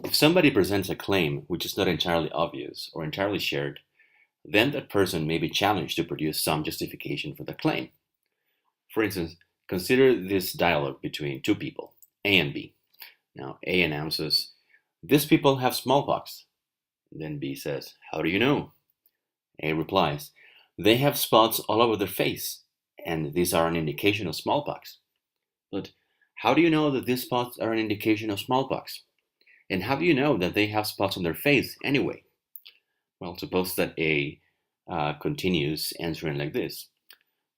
If somebody presents a claim which is not entirely obvious or entirely shared, then that person may be challenged to produce some justification for the claim. For instance, consider this dialogue between two people, A and B. Now, A announces, "These people have smallpox." Then B says, "How do you know?" A replies, "They have spots all over their face, and these are an indication of smallpox." But how do you know that these spots are an indication of smallpox? And how do you know that they have spots on their face anyway? Well, suppose that A continues answering like this.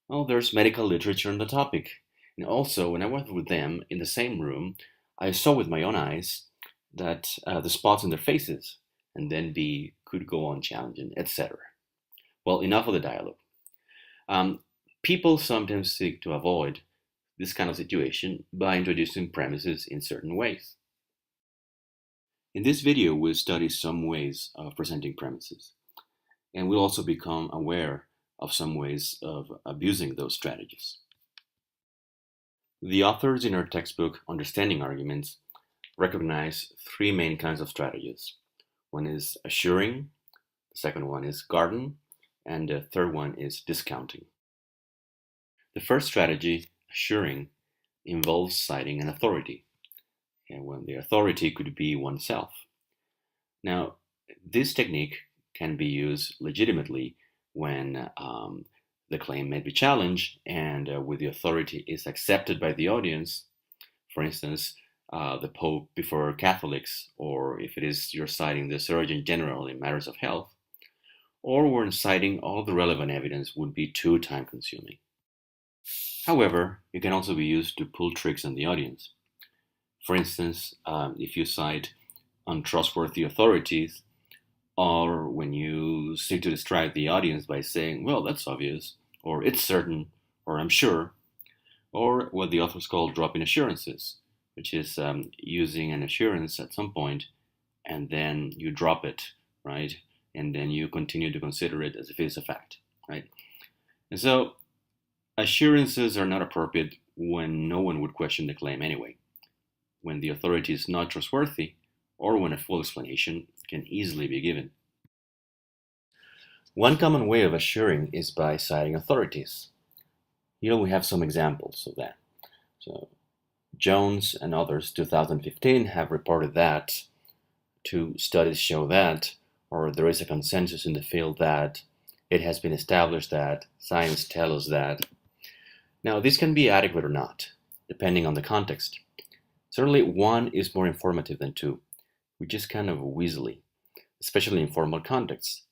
Well, there's medical literature on the topic. And also, when I was with them in the same room, I saw with my own eyes that the spots on their faces. And then B could go on challenging, etc. Well, enough of the dialogue. Um, People sometimes seek to avoid this kind of situation by introducing premises in certain ways. In this video, we'll study some ways of presenting premises, and we'll also become aware of some ways of abusing those strategies. The authors in our textbook, Understanding Arguments, recognize three main kinds of strategies. One is assuring, the second one is garden, and the third one is discounting. The first strategy, assuring, involves citing an authority, and when the authority could be oneself. Now, this technique can be used legitimately when the claim may be challenged and with the authority is accepted by the audience. For instance, the Pope before Catholics, or if it is you're citing the Surgeon General in matters of health, or when citing all the relevant evidence would be too time consuming. However, it can also be used to pull tricks on the audience. For instance, if you cite untrustworthy authorities, or when you seek to distract the audience by saying, "Well, that's obvious," or "It's certain," or "I'm sure," or what the authors call dropping assurances, which is using an assurance at some point and then you drop it, right? And then you continue to consider it as if it's a fact, right? And so assurances are not appropriate when no one would question the claim anyway, when the authority is not trustworthy, or when a full explanation can easily be given. One common way of assuring is by citing authorities. Here we have some examples of that. So Jones and others, 2015, have reported that, two studies show that, or there is a consensus in the field that, it has been established that, science tells us that. Now, this can be adequate or not, depending on the context. Certainly, one is more informative than two, which is kind of weaselly, especially in formal contexts,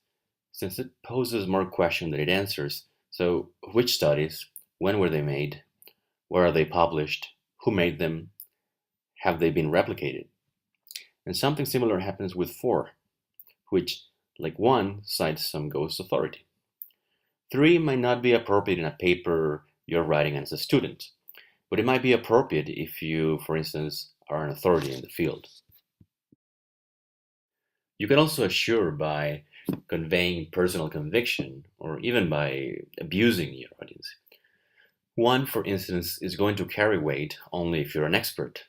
since it poses more questions than it answers. So, which studies? When were they made? Where are they published? Who made them? Have they been replicated? And something similar happens with four, which, like one, cites some ghost authority. Three might not be appropriate in a paper you're writing as a student, but it might be appropriate if you, for instance, are an authority in the field. You can also assure by conveying personal conviction or even by abusing your audience. One, for instance, is going to carry weight only if you're an expert,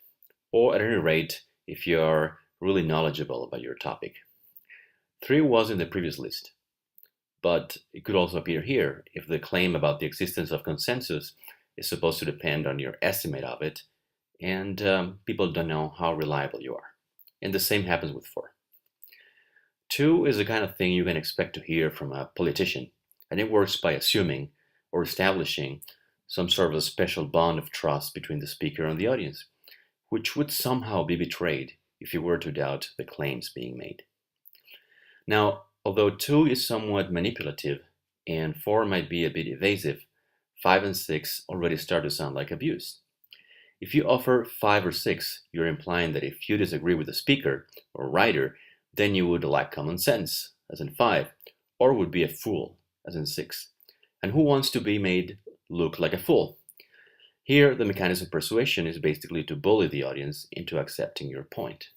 or at any rate, if you're really knowledgeable about your topic. Three was in the previous list, but it could also appear here if the claim about the existence of consensus is supposed to depend on your estimate of it, and people don't know how reliable you are. And the same happens with four. Two is the kind of thing you can expect to hear from a politician, and it works by assuming or establishing some sort of a special bond of trust between the speaker and the audience, which would somehow be betrayed if you were to doubt the claims being made. Now, although two is somewhat manipulative and four might be a bit evasive, five and six already start to sound like abuse. If you offer five or six, you're implying that if you disagree with the speaker or writer, then you would lack common sense, as in five, or would be a fool, as in six. And who wants to be made look like a fool? Here, the mechanism of persuasion is basically to bully the audience into accepting your point.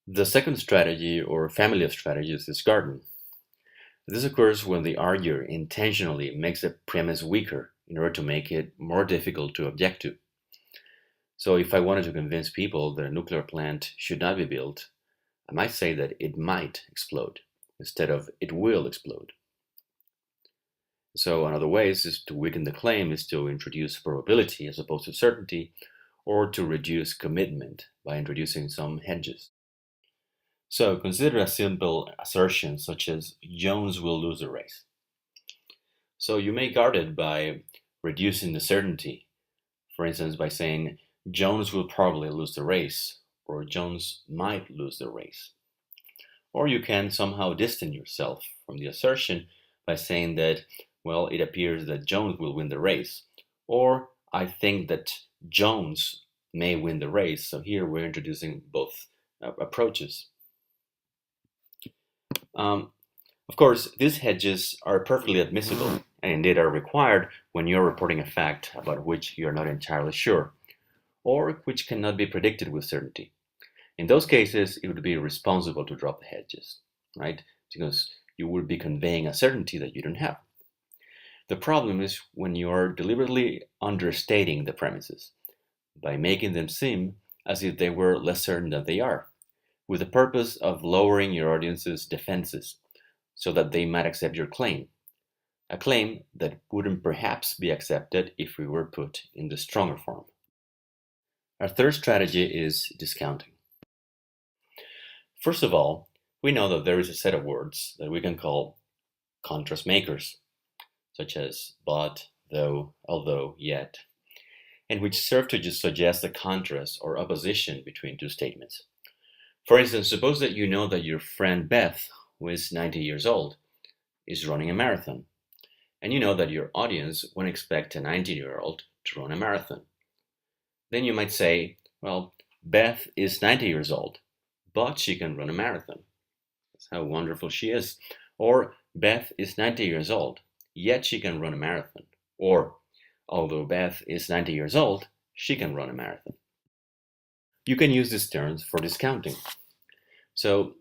The second strategy, or family of strategies, is garden. This occurs when the arguer intentionally makes a premise weaker in order to make it more difficult to object to. So if I wanted to convince people that a nuclear plant should not be built, I might say that it might explode instead of it will explode. So another way is to weaken the claim is to introduce probability as opposed to certainty, or to reduce commitment by introducing some hedges. So consider a simple assertion such as Jones will lose the race. So you may guard it by reducing the certainty, for instance, by saying Jones will probably lose the race, or Jones might lose the race. Or you can somehow distance yourself from the assertion by saying that, well, it appears that Jones will win the race, or I think that Jones may win the race. So here we're introducing both approaches. Of course, these hedges are perfectly admissible and indeed are required when you're reporting a fact about which you're not entirely sure, or which cannot be predicted with certainty. In those cases, it would be responsible to drop the hedges, right? Because you would be conveying a certainty that you don't have. The problem is when you are deliberately understating the premises by making them seem as if they were less certain than they are, with the purpose of lowering your audience's defenses so that they might accept your claim, a claim that wouldn't perhaps be accepted if we were put in the stronger form. Our third strategy is discounting. First of all, we know that there is a set of words that we can call contrast makers, such as but, though, although, yet, and which serve to just suggest a contrast or opposition between two statements. For instance, suppose that you know that your friend Beth, who is 90 years old, is running a marathon, and you know that your audience won't expect a 90-year-old to run a marathon. Then you might say, well, Beth is 90 years old, but she can run a marathon. That's how wonderful she is. Or Beth is 90 years old, yet she can run a marathon. Or although Beth is 90 years old, she can run a marathon. You can use these terms for discounting. So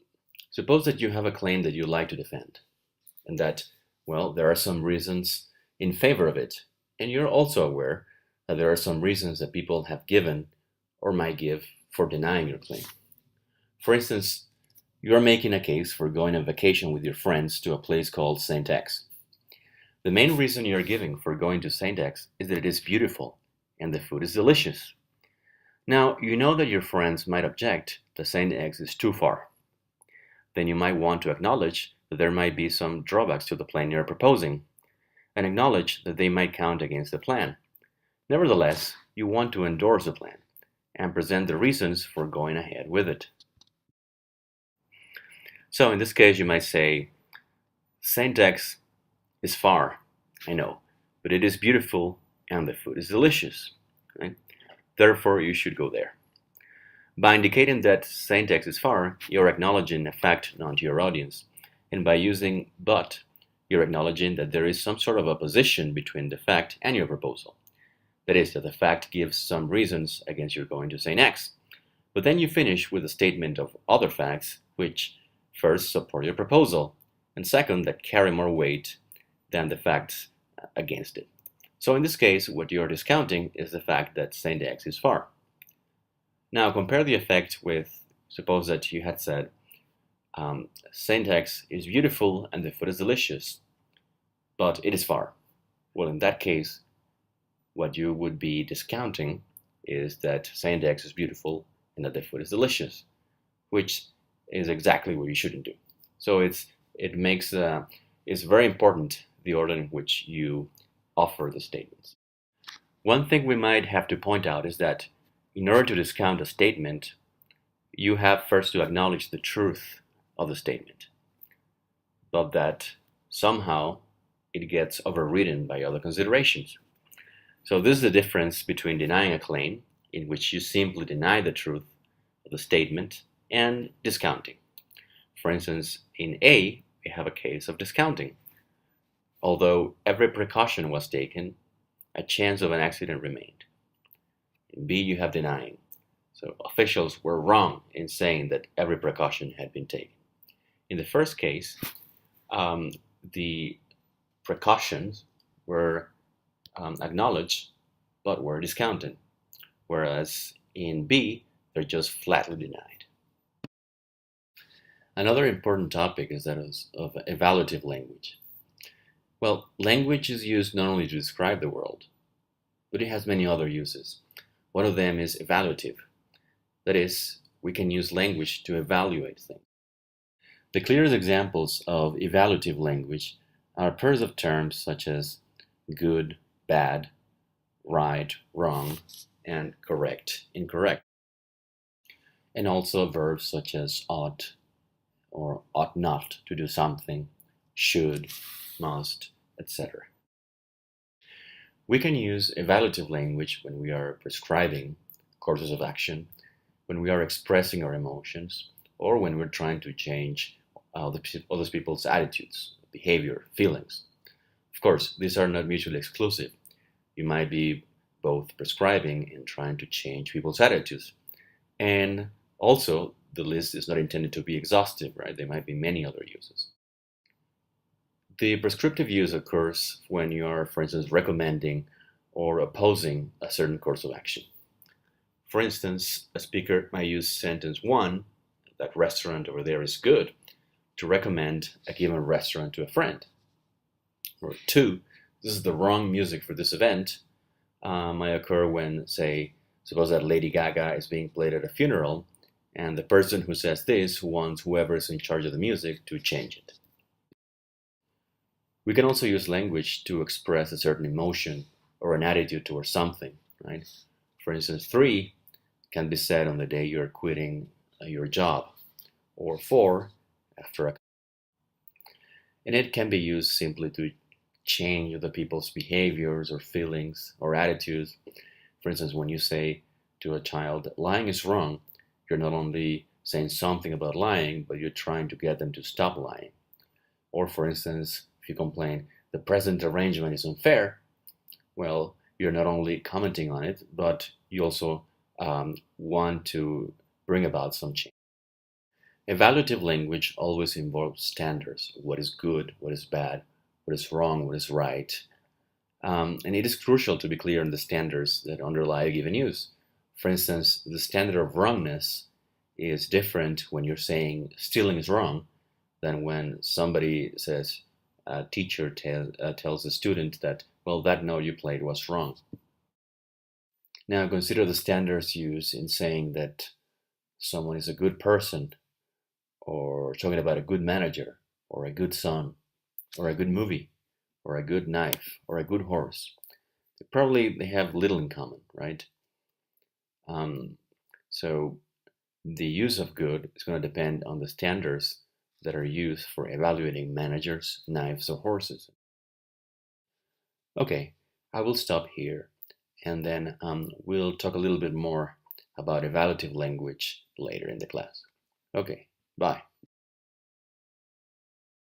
suppose that you have a claim that you like to defend, and that, well, there are some reasons in favor of it, and you're also aware that there are some reasons that people have given or might give for denying your claim. For instance, you're making a case for going on vacation with your friends to a place called St. X. The main reason you're giving for going to St. X is that it is beautiful and the food is delicious. Now, you know that your friends might object that St. X is too far. Then you might want to acknowledge that there might be some drawbacks to the plan you're proposing, and acknowledge that they might count against the plan. Nevertheless, you want to endorse the plan and present the reasons for going ahead with it. So in this case, you might say, St. X is far, I know, but it is beautiful and the food is delicious. Right? Therefore, you should go there. By indicating that St. X is far, you're acknowledging a fact known to your audience. And by using but, you're acknowledging that there is some sort of opposition between the fact and your proposal. That is, that the fact gives some reasons against your going to St. X. But then you finish with a statement of other facts which, first, support your proposal, and second, that carry more weight than the facts against it. So in this case, what you're discounting is the fact that St. X is far. Now compare the effect with, suppose that you had said, St. X is beautiful and the food is delicious, but it is far. Well, in that case, what you would be discounting is that St. X is beautiful and that the food is delicious, which is exactly what you shouldn't do. So it's very important the order in which you offer the statements. One thing we might have to point out is that in order to discount a statement, you have first to acknowledge the truth of the statement, but that somehow it gets overridden by other considerations. So this is the difference between denying a claim, in which you simply deny the truth of the statement, and discounting. For instance, in A, we have a case of discounting. Although every precaution was taken, a chance of an accident remained. In B, you have denying. So officials were wrong in saying that every precaution had been taken. In the first case, the precautions were acknowledged but were discounted. whereas in B, they're just flatly denied. Another important topic is that of evaluative language. Well, language is used not only to describe the world, but it has many other uses. One of them is evaluative. That is, we can use language to evaluate things. The clearest examples of evaluative language are pairs of terms such as good, bad, right, wrong, and correct, incorrect. And also verbs such as ought or ought not to do something, should, must, etc. We can use evaluative language when we are prescribing courses of action, when we are expressing our emotions, or when we're trying to change other people's attitudes, behavior, feelings. Of course, these are not mutually exclusive. You might be both prescribing and trying to change people's attitudes. And also, the list is not intended to be exhaustive, right? There might be many other uses. The prescriptive use occurs when you are, for instance, recommending or opposing a certain course of action. For instance, a speaker might use sentence 1, that restaurant over there is good, to recommend a given restaurant to a friend. Or 2, this is the wrong music for this event, might occur when, say, suppose that Lady Gaga is being played at a funeral, and the person who says this wants whoever is in charge of the music to change it. We can also use language to express a certain emotion or an attitude towards something, right? For instance, 3 can be said on the day you're quitting your job, or 4 after a. And it can be used simply to change other people's behaviors or feelings or attitudes. For instance, when you say to a child, lying is wrong, you're not only saying something about lying, but you're trying to get them to stop lying. Or for instance, if you complain, the present arrangement is unfair, well, you're not only commenting on it, but you also want to bring about some change. Evaluative language always involves standards. What is good, what is bad, what is wrong, what is right. And it is crucial to be clear on the standards that underlie a given use. For instance, the standard of wrongness is different when you're saying stealing is wrong than when somebody says, a teacher tells a student that, well, that note you played was wrong. Now consider the standards used in saying that someone is a good person, or talking about a good manager, or a good son, or a good movie, or a good knife, or a good horse. They have little in common, right? So the use of good is going to depend on the standards that are used for evaluating managers, knives, or horses. Okay, I will stop here, and then we'll talk a little bit more about evaluative language later in the class. Okay, bye.